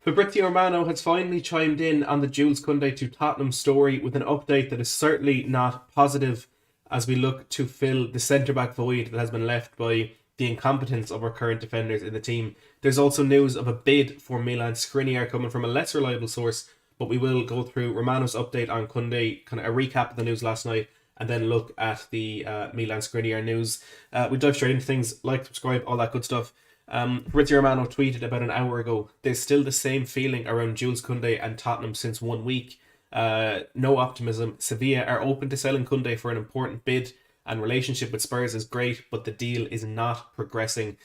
Fabrizio Romano has finally chimed in on the Jules Kounde to Tottenham story with an update that is certainly not positive as we look to fill the centre back void that has been left by the incompetence of our current defenders in the team. There's also news of a bid for Milan Skriniar coming from a less reliable source, but we will go through Romano's update on Kounde, kind of a recap of the news last night, and then look at the Milan Skriniar news. We dive straight into things, like, subscribe, all that good stuff. Fabrizio Romano tweeted about an hour ago, there's still the same feeling around Jules Kounde and Tottenham since 1 week. No optimism. Sevilla are open to selling Kounde for an important bid, and relationship with Spurs is great, but the deal is not progressing.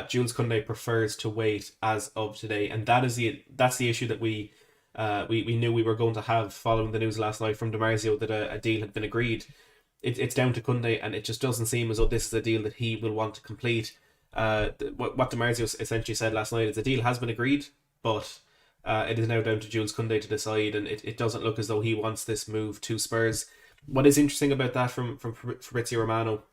Jules Kounde prefers to wait as of today, and that's the issue that we knew we were going to have following the news last night from Dimarzio that a deal had been agreed. It's down to Kounde, and it just doesn't seem as though this is a deal that he will want to complete. What Dimarzio essentially said last night is the deal has been agreed, but it is now down to Jules Kounde to decide, and it doesn't look as though he wants this move to Spurs. What is interesting about that from Fabrizio Romano,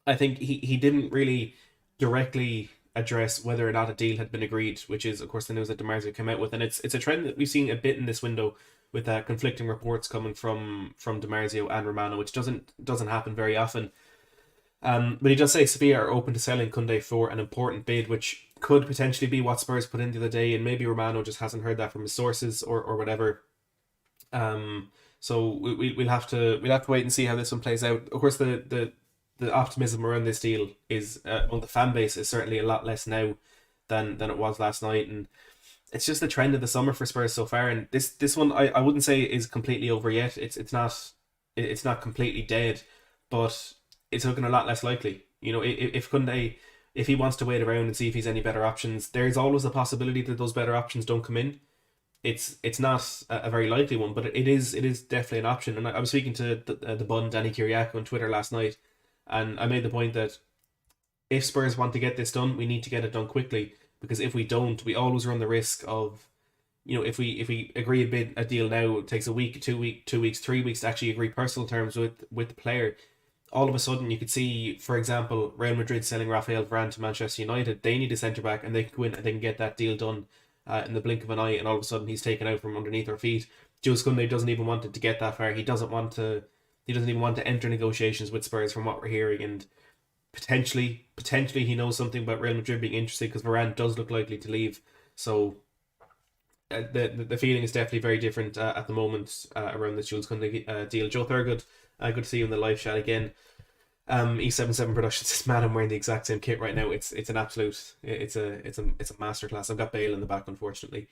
I think he didn't really directly address whether or not a deal had been agreed, which is of course the news that Dimarzio came out with, and it's a trend that we've seen a bit in this window with conflicting reports coming from Dimarzio and Romano, which doesn't happen very often. But he does say Sevilla are open to selling Kounde for an important bid, which could potentially be what Spurs put in the other day, and maybe Romano just hasn't heard that from his sources or whatever. So we'll have to wait and see how this one plays out. Of course, the optimism around this deal is among the fan base is certainly a lot less now than it was last night, and it's just the trend of the summer for Spurs so far. And this one I wouldn't say is completely over yet. It's not completely dead, but it's looking a lot less likely. You know, if Kounde, if he wants to wait around and see if he's any better options, there's always a possibility that those better options don't come in. It's not a very likely one, but it is definitely an option. And I was speaking to the bun Danny Kiriakou on Twitter last night, and I made the point that if Spurs want to get this done, we need to get it done quickly, because if we don't, we always run the risk of, you know, if we agree a deal now, it takes a week, 2 weeks, 3 weeks to actually agree personal terms with the player. All of a sudden, you could see, for example, Real Madrid selling Rafael Varane to Manchester United. They need a centre back, and they can go in and they can get that deal done in the blink of an eye. And all of a sudden, he's taken out from underneath our feet. Jules Kounde doesn't even want it to get that far. He doesn't want to. He doesn't even want to enter negotiations with Spurs, from what we're hearing. And potentially, he knows something about Real Madrid being interested, because Varane does look likely to leave. So the feeling is definitely very different at the moment around this Jules Kounde deal. Joe Thurgood, good to see you in the live chat again. E77 Productions says, man, I'm wearing the exact same kit right now. It's an absolute, it's a masterclass. I've got Bale in the back, unfortunately.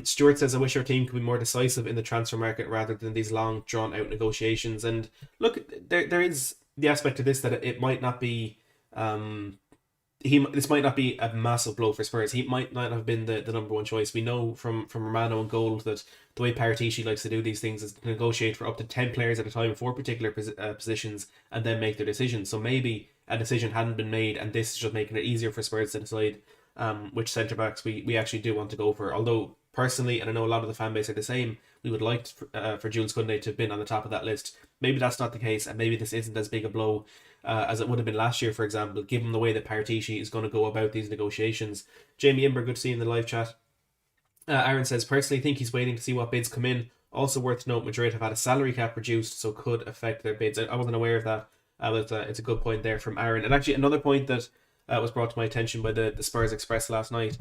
Stuart says, I wish our team could be more decisive in the transfer market rather than these long drawn out negotiations. And look, there is the aspect of this that it might not be this might not be a massive blow for Spurs. He might not have been the number one choice. We know from Romano and Gold that the way Paratici likes to do these things is to negotiate for up to 10 players at a time for particular positions and then make their decision. So maybe a decision hadn't been made, and this is just making it easier for Spurs to decide which centre backs we actually do want to go for. Although personally, and I know a lot of the fan base are the same, we would like for Jules Kounde to have been on the top of that list. Maybe that's not the case, and maybe this isn't as big a blow as it would have been last year, for example, given the way that Paratici is going to go about these negotiations. Jamie Imber, good to see you in the live chat. Aaron says, personally think he's waiting to see what bids come in. Also worth note, Madrid have had a salary cap reduced, so could affect their bids. I wasn't aware of that, but it's a good point there from Aaron. And actually, another point that was brought to my attention by the Spurs Express last night.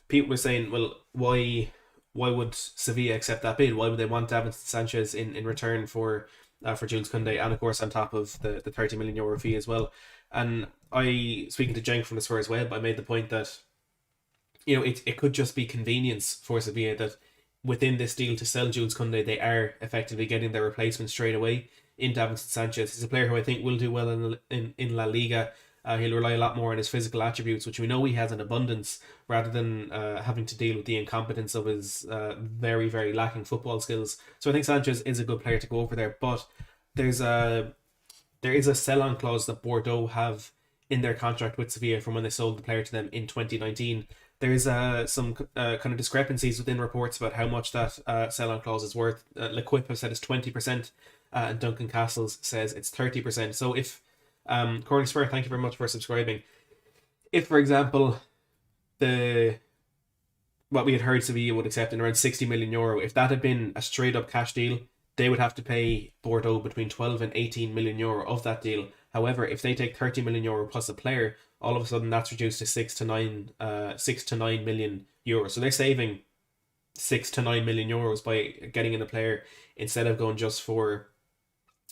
People were saying, well, why would Sevilla accept that bid? Why would they want Davinson Sanchez in return for Jules Kounde, and of course on top of the 30 million euro fee as well? And speaking to Jenk from the Spurs web, I made the point that, you know, it could just be convenience for Sevilla that within this deal to sell Jules Kounde, they are effectively getting their replacement straight away in Davinson Sanchez. He's a player who I think will do well in La Liga. He'll rely a lot more on his physical attributes, which we know he has in abundance, rather than having to deal with the incompetence of his very, very lacking football skills. So I think Sanchez is a good player to go over there, but there is a sell-on clause that Bordeaux have in their contract with Sevilla from when they sold the player to them in 2019. There is some kind of discrepancies within reports about how much that sell-on clause is worth. L'Equipe have said it's 20%, and Duncan Castles says it's 30%. So if Corey Spur, thank you very much for subscribing. If, for example, the what we had heard Sevilla would accept in around 60 million euro. If that had been a straight up cash deal, they would have to pay Bordeaux between 12 and 18 million euro of that deal. However, if they take 30 million euro plus a player, all of a sudden that's reduced to 6 to 9 million euros. So they're saving 6 to 9 million euros by getting in a player instead of going just for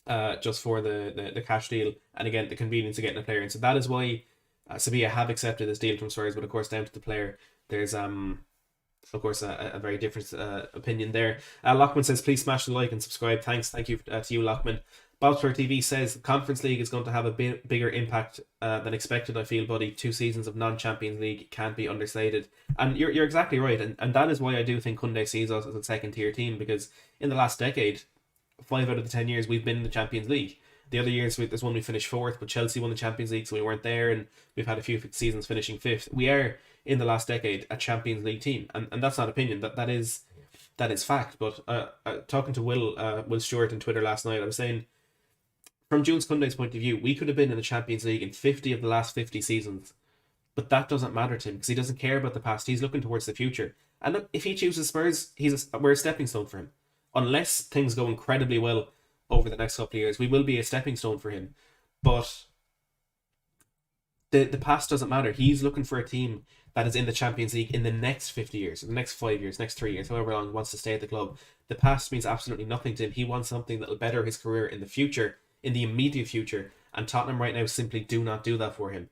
the cash deal, and again the convenience of getting a player. And so that is why Sevilla have accepted this deal from Spurs, but of course down to the player. There's of course a very different opinion there. Lockman says please smash the like and subscribe. Thank you to you, Lockman. Bobster TV says the Conference League is going to have a bigger impact than expected. I feel, buddy. 2 seasons of non-Champions League can't be understated, and you're exactly right. And that is why I do think Kounde sees us as a second tier team, because in the last decade, 5 out of the 10 years we've been in the Champions League. The other years, there's one we finished 4th, but Chelsea won the Champions League, so we weren't there, and we've had a few seasons finishing 5th. We are, in the last decade, a Champions League team, and that's not opinion. That is fact. But talking to Will Stewart on Twitter last night, I was saying, from Jules Kounde's point of view, we could have been in the Champions League in 50 of the last 50 seasons, but that doesn't matter to him because he doesn't care about the past. He's looking towards the future, and look, if he chooses Spurs, we're a stepping stone for him. Unless things go incredibly well over the next couple of years, we will be a stepping stone for him. But the past doesn't matter. He's looking for a team that is in the Champions League in the next 50 years, the next 5 years, next 3 years, however long he wants to stay at the club. The past means absolutely nothing to him. He wants something that will better his career in the future, in the immediate future, and Tottenham right now simply do not do that for him.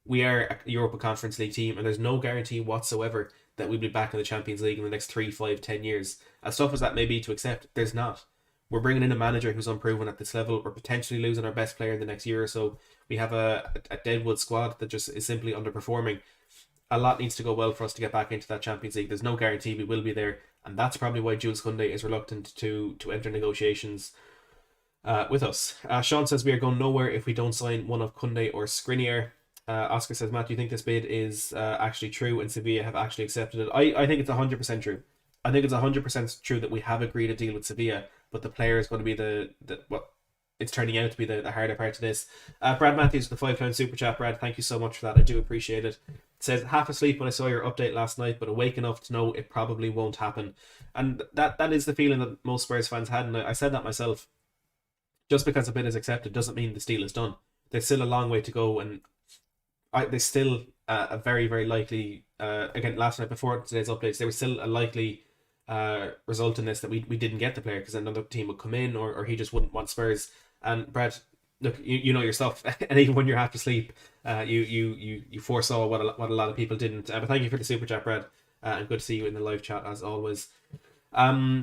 We are a Europa Conference League team, and there's no guarantee whatsoever that we'll be back in the Champions League in the next 3, 5, 10 years. As tough as that may be to accept, there's not. We're bringing in a manager who's unproven at this level. We're potentially losing our best player in the next year or so. We have a deadwood squad that just is simply underperforming. A lot needs to go well for us to get back into that Champions League. There's no guarantee we will be there, and that's probably why Jules Kounde is reluctant to enter negotiations with us. Sean says we are going nowhere if we don't sign one of Kounde or Skriniar. Oscar says, Matt, do you think this bid is actually true and Sevilla have actually accepted it? I think it's 100% true. I think it's 100% true that we have agreed a deal with Sevilla, but the player is going to be the what it's turning out to be the harder part of this. Brad Matthews with the £5 super chat. Brad, thank you so much for that. I do appreciate it. It says, half asleep when I saw your update last night, but awake enough to know it probably won't happen. And that is the feeling that most Spurs fans had, and I said that myself. Just because a bid is accepted doesn't mean the deal is done. There's still a long way to go, and there's still a very, very likely, again, last night before today's updates, there was still a likely result in this that we didn't get the player because another team would come in, or he just wouldn't want Spurs. And Brad, look, you know yourself, and even when you're half asleep, you foresaw what a lot of people didn't. But thank you for the super chat, Brad, and good to see you in the live chat as always.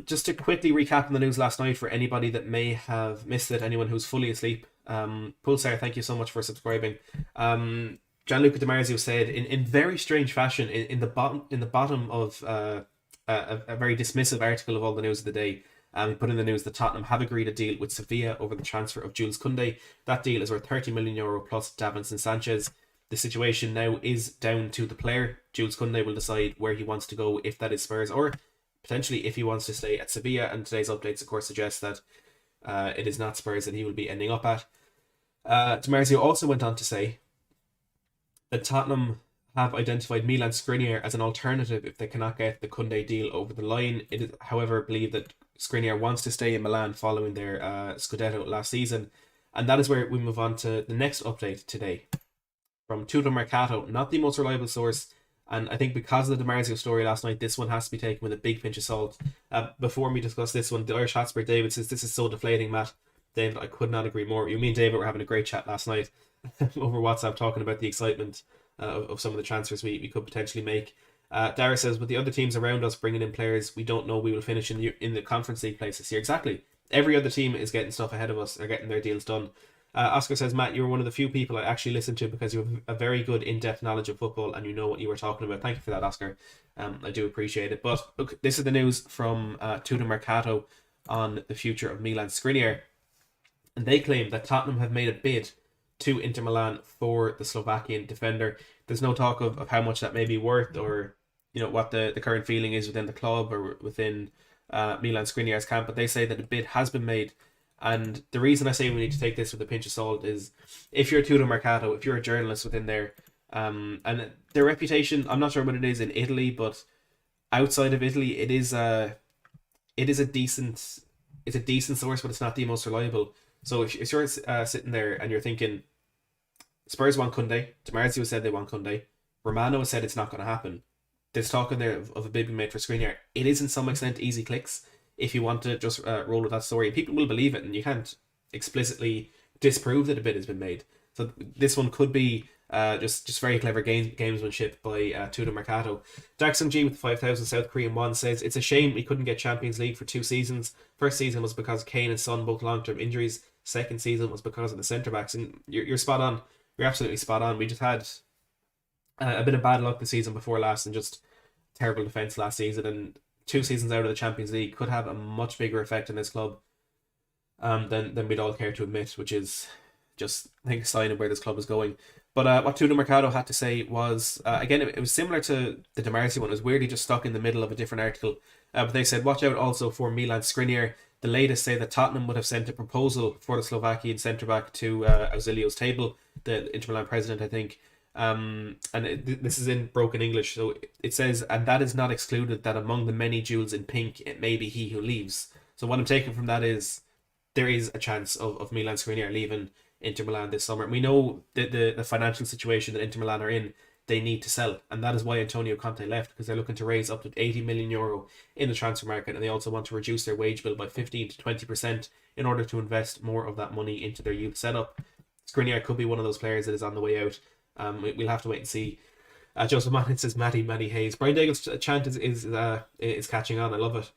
Just to quickly recap on the news last night for anybody that may have missed it, anyone who's fully asleep. Pulsar, thank you so much for subscribing. Gianluca Di Marzio said in very strange fashion in the bottom of a very dismissive article of all the news of the day. He put in the news that Tottenham have agreed a deal with Sevilla over the transfer of Jules Kounde. That deal is worth €30 million plus Davinson Sanchez. The situation now is down to the player. Jules Kounde will decide where he wants to go, if that is Spurs, or potentially if he wants to stay at Sevilla. And today's updates, of course, suggest that it is not Spurs that he will be ending up at. Di Marzio also went on to say that Tottenham have identified Milan Skriniar as an alternative if they cannot get the Kounde deal over the line. It is, however, believed that Skriniar wants to stay in Milan following their Scudetto last season. And that is where we move on to the next update today. From Tutto Mercato, not the most reliable source, and I think because of the Di Marzio story last night, this one has to be taken with a big pinch of salt. Before we discuss this one, the Irish Hotspur David says, this is so deflating, Matt. David, I could not agree more. You mean David were having a great chat last night over WhatsApp talking about the excitement of some of the transfers we could potentially make. Dara says, with the other teams around us bringing in players, we don't know we will finish in the Conference League place this year. Exactly. Every other team is getting stuff ahead of us. They're getting their deals done. Oscar says, Matt, you're one of the few people I actually listen to because you have a very good in-depth knowledge of football and you know what you were talking about. Thank you for that, Oscar. I do appreciate it. But look, this is the news from Tutto Mercato on the future of Milan Skriniar. And they claim that Tottenham have made a bid to Inter Milan for the Slovakian defender. There's no talk of how much that may be worth, or what the current feeling is within the club or within Milan Skriniar's camp, but they say that a bid has been made. And the reason I say we need to take this with a pinch of salt is if you're Tutto Mercato, if you're a journalist within there, and their reputation, I'm not sure what it is in Italy, but outside of Italy, it is a decent it's a decent source, but it's not the most reliable. So if you're sitting there and you're thinking Spurs want Kounde, Demarzio said they want Kounde, Romano has said it's not going to happen. There's talk in there of a bid being made for Skriniar. It is in some extent easy clicks if you want to just roll with that story. People will believe it, and you can't explicitly disprove that a bid has been made. So this one could be just very clever gamesmanship by Tudor Mercato. Jackson G with 5,000 South Korean won says, it's a shame we couldn't get Champions League for 2 seasons. First season was because Kane and Son both long-term injuries. Second season was because of the centre-backs. And you're spot on. You're absolutely spot on. We just had a bit of bad luck the season before last and just terrible defence last season. And 2 seasons out of the Champions League could have a much bigger effect on this club than we'd all care to admit, which is just, I think, a sign of where this club is going. But what Tudor Mercado had to say was, again, it was similar to the Demarzio one. It was weirdly just stuck in the middle of a different article. But they said, watch out also for Milan Skriniar. The latest say that Tottenham would have sent a proposal for the Slovakian centre-back to Auxilio's table, the Inter Milan president, I think. This is in broken English. So it says, and that is not excluded that among the many jewels in pink, it may be he who leaves. So what I'm taking from that is there is a chance of Milan Skriniar leaving Inter Milan this summer. We know the financial situation that Inter Milan are in, they need to sell, and that is why Antonio Conte left, because they're looking to raise up to 80 million euro in the transfer market, and they also want to reduce their wage bill by 15 to 20% in order to invest more of that money into their youth setup. Skriniar could be one of those players that is on the way out. We'll have to wait and see. Joseph Mann says Matty Hayes. Brian Daigle's chant is catching on. I love it.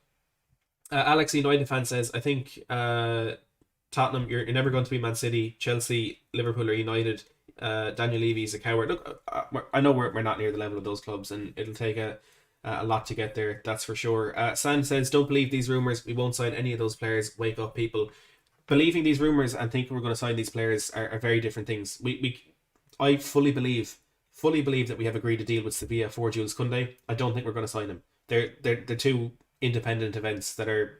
Alex United fan says, I think Tottenham, you're never going to be Man City. Chelsea, Liverpool are United. Daniel Levy's a coward. Look, I know we're not near the level of those clubs, and it'll take a lot to get there, that's for sure. Sam says, don't believe these rumours. We won't sign any of those players. Wake up, people. Believing these rumours and thinking we're going to sign these players are very different things. I fully believe that we have agreed a deal with Sevilla for Jules Kounde. I don't think we're going to sign him. They're two independent events that are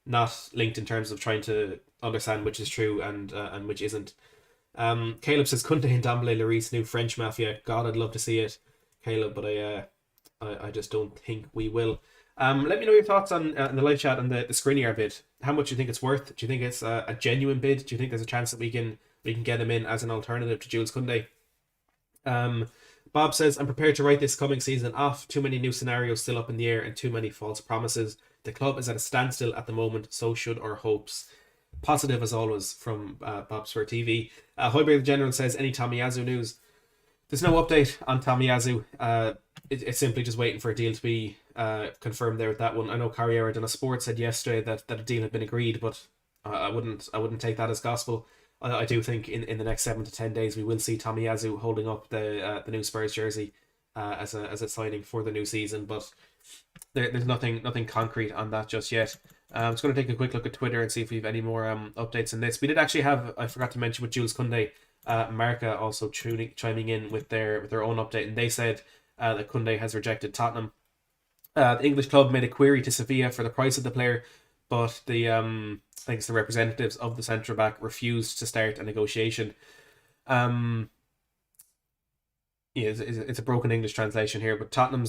not linked in terms of trying to understand which is true and which isn't. Caleb says Kounde and Dembele Lloris new French mafia. God, I'd love to see it, Caleb, but I just don't think we will. Let me know your thoughts on the live chat on the Skriniar bid. How much do you think it's worth? Do you think it's a genuine bid? Do you think there's a chance that we can get him in as an alternative to Jules Kounde? Bob says, I'm prepared to write this coming season off. Too many new scenarios still up in the air and too many false promises. The club is at a standstill at the moment, so should our hopes. Positive as always from Bob Spur TV. Hoiberg the General says, any Tomiyasu news? There's no update on Tomiyasu. It's simply just waiting for a deal to be confirmed there with that one. I know Carriera done a sport said yesterday that a deal had been agreed, but I wouldn't take that as gospel. I do think in the next 7 to 10 days we will see Tomiyasu holding up the new Spurs jersey as a signing for the new season, but there's nothing concrete on that just yet. I'm just going to take a quick look at Twitter and see if we have any more updates on this. We did actually have, I forgot to mention with Jules Kounde, Marca also chiming in with their own update, and they said that Kounde has rejected Tottenham. The English club made a query to Sevilla for the price of the player, but the I think it's the representatives of the centre back refused to start a negotiation. It's a broken English translation here, but Tottenham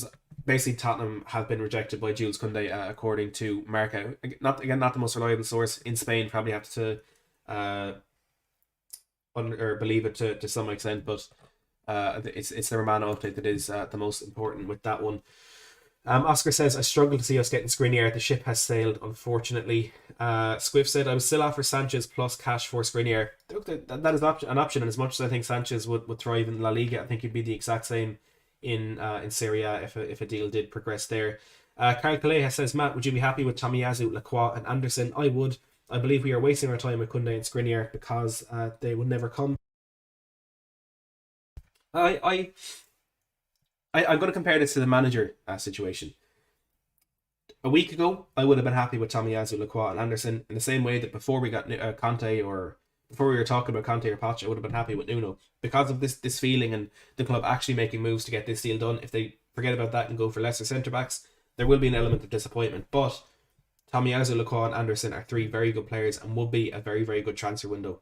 have been rejected by Jules Kounde, according to Marca. Not the most reliable source in Spain. Probably have to believe it to some extent, but it's the Romano update that is the most important with that one. Oscar says, I struggle to see us getting Skriniar. The ship has sailed, unfortunately. Squiff said, I would still offer Sanchez plus cash for Skriniar. That is an option, and as much as I think Sanchez would thrive in La Liga, I think he'd be the exact same in Serie A if a deal did progress there. Carl Calleja says, Matt, would you be happy with Tomiyasu, Lacroix and Anderson? I would. I believe we are wasting our time with Kounde and Skriniar because they would never come. I'm going to compare this to the manager situation. A week ago, I would have been happy with Tomiyasu, Lacroix and Anderson in the same way that before we got Conte, or before we were talking about Conte or Poch, I would have been happy with Nuno. Because of this feeling and the club actually making moves to get this deal done, if they forget about that and go for lesser centre-backs, there will be an element of disappointment. But Tomiyasu, Lacroix and Anderson are three very good players and would be a very, very good transfer window.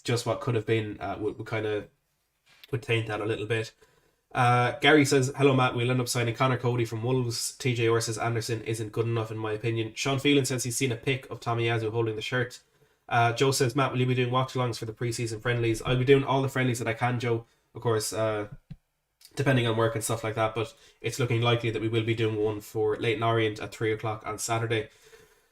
Just what could have been would taint that a little bit. Gary says, hello Matt, we'll end up signing Connor Cody from Wolves. TJ Orr says Anderson isn't good enough in my opinion. Sean Phelan says he's seen a pic of Tomiyasu holding the shirt. Joe says, Matt, will you be doing watch-alongs for the pre-season friendlies? I'll be doing all the friendlies that I can, Joe, of course, depending on work and stuff like that, but it's looking likely that we will be doing one for Leighton Orient at 3 o'clock on Saturday.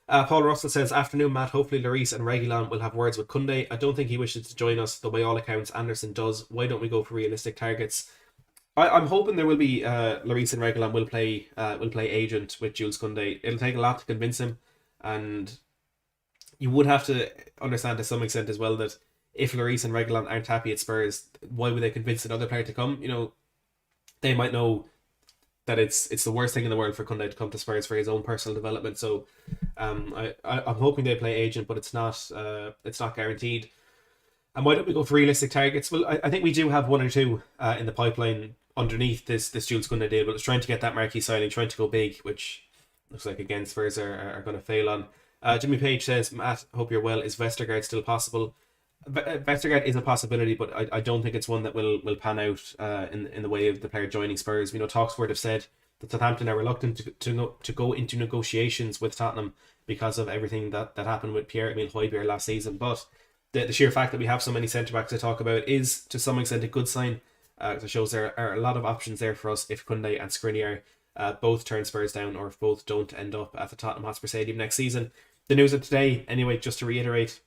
Paul Russell says, afternoon Matt, hopefully Lloris and Reguilon will have words with Kounde. I don't think he wishes to join us, though by all accounts Anderson does. Why don't we go for realistic targets? I'm hoping there will be Lloris and Reguilon will play agent with Jules Kounde. It'll take a lot to convince him, and you would have to understand to some extent as well that if Lloris and Reguilon aren't happy at Spurs, why would they convince another player to come? You know, they might know that it's the worst thing in the world for Kounde to come to Spurs for his own personal development. So I'm hoping they play agent, but it's not guaranteed. And why don't we go for realistic targets? Well, I think we do have one or two in the pipeline underneath this Jules Kounde deal, but it's trying to get that marquee signing, trying to go big, which looks like again Spurs are going to fail on. Jimmy Page says, Matt, hope you're well. Is Vestergaard still possible? Vestergaard is a possibility, but I don't think it's one that will pan out in the way of the player joining Spurs. You know, Talksport have said that Southampton are reluctant to go into negotiations with Tottenham because of everything that happened with Pierre-Emile Højbjerg last season. But the sheer fact that we have so many centre-backs to talk about is to some extent a good sign. It shows there are a lot of options there for us if Kounde and Skriniar both turn Spurs down, or if both don't end up at the Tottenham Hotspur Stadium next season. The news of today, anyway, just to reiterate,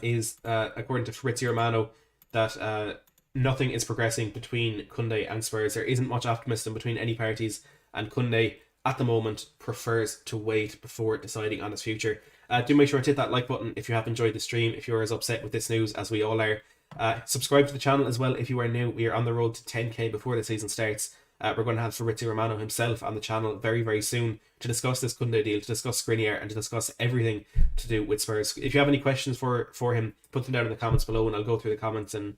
is according to Fabrizio Romano that nothing is progressing between Kounde and Spurs. There isn't much optimism between any parties, and Kounde at the moment prefers to wait before deciding on his future. Do make sure to hit that like button if you have enjoyed the stream, if you're as upset with this news as we all are. Subscribe to the channel as well if you are new. We are on the road to 10k before the season starts. We're going to have Fabrizio Romano himself on the channel very, very soon to discuss this Kounde deal, to discuss Skriniar, and to discuss everything to do with Spurs. If you have any questions for him, put them down in the comments below, and I'll go through the comments and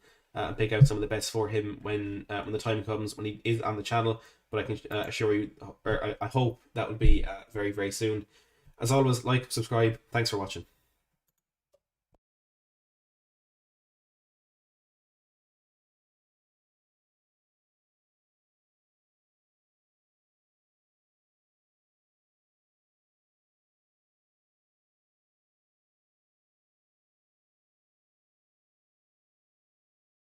pick out some of the best for him when the time comes, when he is on the channel. But I can assure you, or I hope that will be very, very soon. As always, like, subscribe. Thanks for watching.